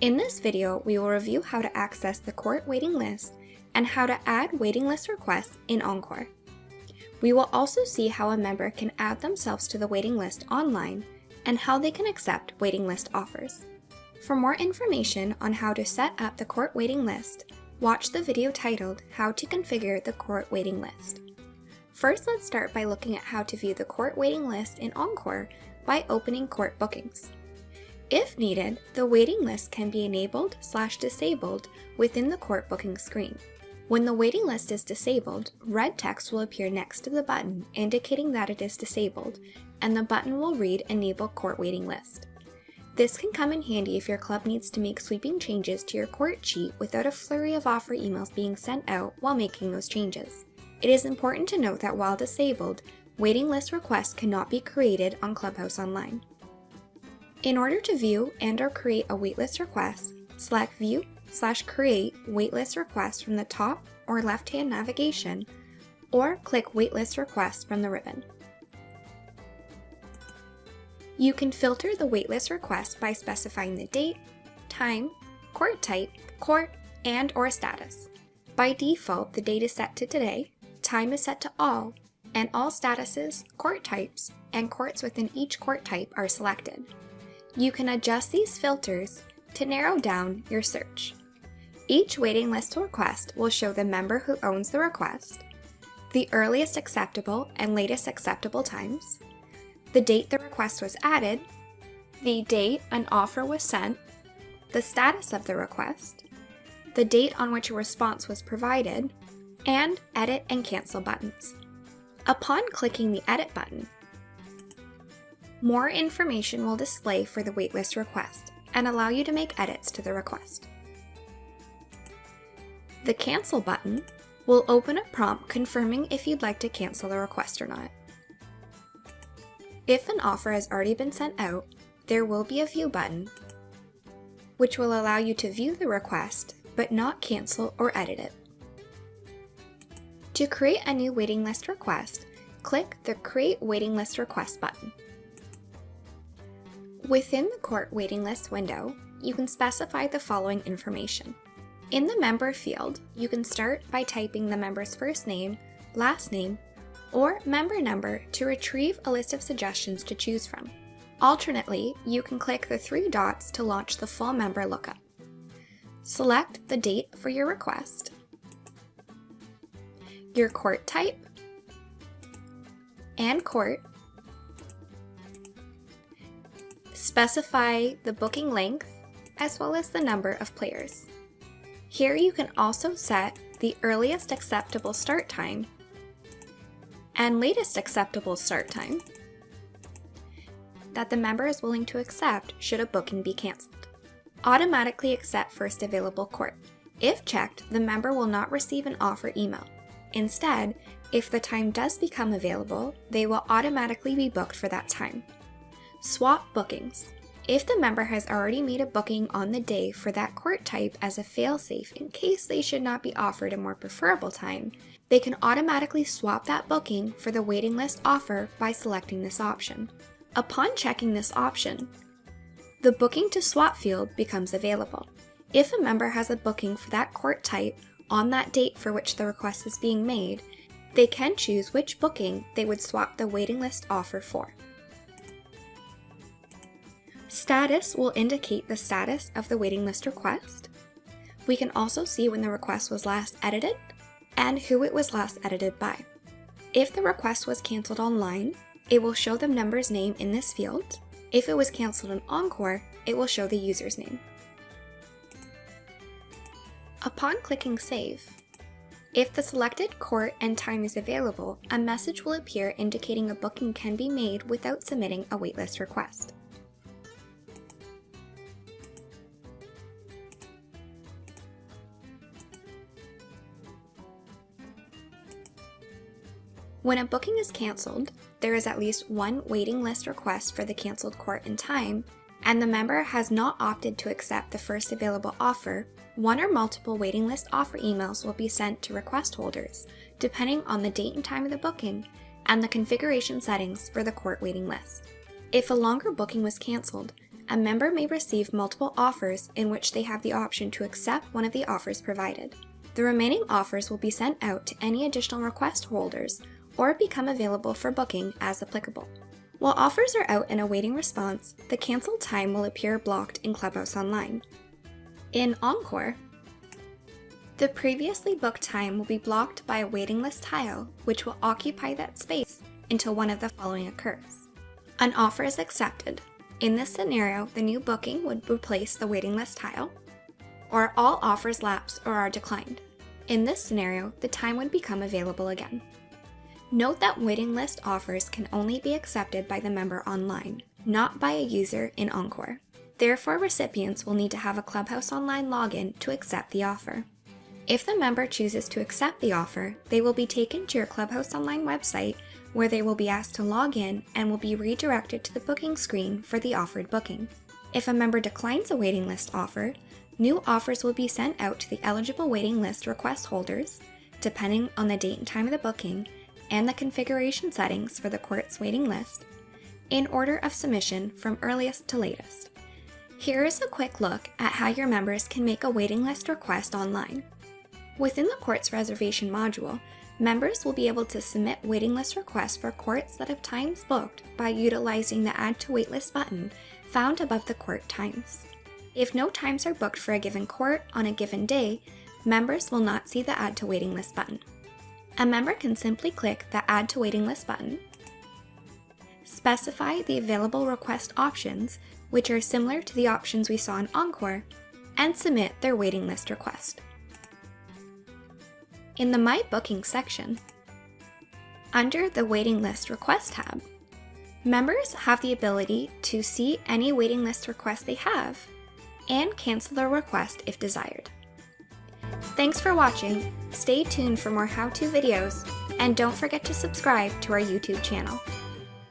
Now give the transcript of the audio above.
In this video, we will review how to access the court waiting list and how to add waiting list requests in Encore. We will also see how a member can add themselves to the waiting list online and how they can accept waiting list offers. For more information on how to set up the court waiting list, watch the video titled How to Configure the Court Waiting List. First, let's start by looking at how to view the court waiting list in Encore by opening court bookings. If needed, the waiting list can be enabled/disabled within the court booking screen. When the waiting list is disabled, red text will appear next to the button indicating that it is disabled, and the button will read Enable Court Waiting List. This can come in handy if your club needs to make sweeping changes to your court sheet without a flurry of offer emails being sent out while making those changes. It is important to note that while disabled, waiting list requests cannot be created on ClubHouse Online. In order to view and/or create a waitlist request, select View/Create Waitlist Request from the top or left-hand navigation, or click Waitlist Request from the ribbon. You can filter the waitlist request by specifying the date, time, court type, court, and/or status. By default, the date is set to today, time is set to all, and all statuses, court types, and courts within each court type are selected. You can adjust these filters to narrow down your search. Each waiting list request will show the member who owns the request, the earliest acceptable and latest acceptable times, the date the request was added, the date an offer was sent, the status of the request, the date on which a response was provided, and edit and cancel buttons. Upon clicking the edit button, more information will display for the waitlist request and allow you to make edits to the request. The cancel button will open a prompt confirming if you'd like to cancel the request or not. If an offer has already been sent out, there will be a view button, which will allow you to view the request but not cancel or edit it. To create a new waiting list request, click the Create Waiting List Request button. Within the court waiting list window, you can specify the following information. In the member field, you can start by typing the member's first name, last name, or member number to retrieve a list of suggestions to choose from. Alternately, you can click the three dots to launch the full member lookup. Select the date for your request, your court type, and court. Specify the booking length as well as the number of players. Here you can also set the earliest acceptable start time and latest acceptable start time that the member is willing to accept should a booking be canceled. Automatically accept first available court. If checked, the member will not receive an offer email. Instead, if the time does become available, they will automatically be booked for that time. Swap bookings. If the member has already made a booking on the day for that court type as a failsafe in case they should not be offered a more preferable time, they can automatically swap that booking for the waiting list offer by selecting this option. Upon checking this option, the Booking to Swap field becomes available. If a member has a booking for that court type on that date for which the request is being made, they can choose which booking they would swap the waiting list offer for. Status will indicate the status of the waiting list request. We can also see when the request was last edited and who it was last edited by. If the request was canceled online, it will show the member's name in this field. If it was canceled in Encore, it will show the user's name. Upon clicking Save, if the selected court and time is available, a message will appear indicating a booking can be made without submitting a waitlist request. When a booking is canceled, there is at least one waiting list request for the canceled court and time, and the member has not opted to accept the first available offer, one or multiple waiting list offer emails will be sent to request holders, depending on the date and time of the booking and the configuration settings for the court waiting list. If a longer booking was canceled, a member may receive multiple offers in which they have the option to accept one of the offers provided. The remaining offers will be sent out to any additional request holders or become available for booking as applicable. While offers are out and awaiting response, the cancel time will appear blocked in ClubHouse Online. In Encore, the previously booked time will be blocked by a waiting list tile, which will occupy that space until one of the following occurs. An offer is accepted. In this scenario, the new booking would replace the waiting list tile, or all offers lapse or are declined. In this scenario, the time would become available again. Note that waiting list offers can only be accepted by the member online, not by a user in Encore. Therefore, recipients will need to have a ClubHouse Online login to accept the offer. If the member chooses to accept the offer, they will be taken to your ClubHouse Online website where they will be asked to log in and will be redirected to the booking screen for the offered booking. If a member declines a waiting list offer, new offers will be sent out to the eligible waiting list request holders, depending on the date and time of the booking, and the configuration settings for the court's waiting list, in order of submission from earliest to latest. Here is a quick look at how your members can make a waiting list request online. Within the court's reservation module, members will be able to submit waiting list requests for courts that have times booked by utilizing the Add to Waitlist button found above the court times. If no times are booked for a given court on a given day, members will not see the Add to Waiting List button. A member can simply click the Add to Waiting List button, specify the available request options, which are similar to the options we saw in Encore, and submit their waiting list request. In the My Booking section, under the Waiting List Request tab, members have the ability to see any waiting list requests they have and cancel their request if desired. Thanks for watching, stay tuned for more how-to videos, and don't forget to subscribe to our YouTube channel.